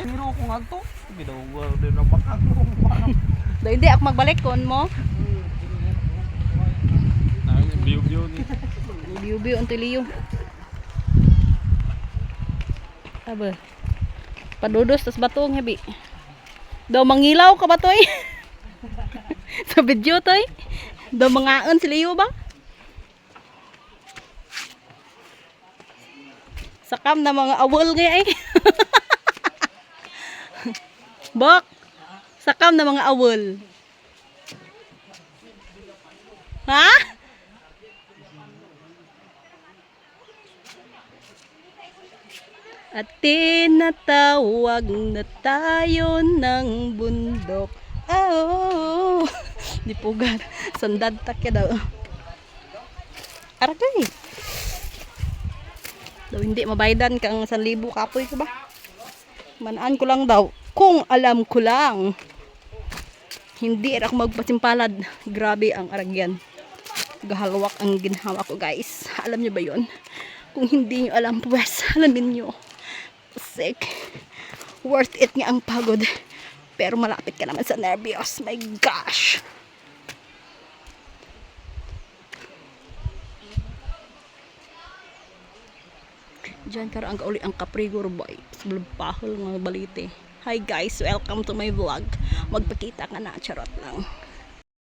Pero kung ato, ginawa din na makakro. Do hindi ako magbalik kon mo. Biyo-biyo ni. Biyo-biyo ang tiliyo. Aba. Padudos tas batong hebi. Daw mangilaw ka ba toy? Sa video toy. Daw mangaon si Leo ba? Sakam na mga awol nga ay. Bok. Sakam na mga awol. Ha? At tinatawag na tayo ng bundok. Oh, di pugar. Sandad takya daw. Arakay. Daw hindi mabaydan kang 1,000 kapoy ko ba? Manaan ko lang daw. Kung alam ko lang. Hindi ako magpasimpalad. Grabe ang aragyan. Gahalwak ang ginhawa ko guys. Alam niyo ba yon? Kung hindi niyo alam pues, alamin niyo. Sick. Worth it nga ang pagod. Pero malapit ka naman sa nervyos. My gosh. Diyan karo ang kauli ang kaprigor boy. Sa pahol nga balite. Hi guys, welcome to my vlog. Magpakita ka na, charot lang.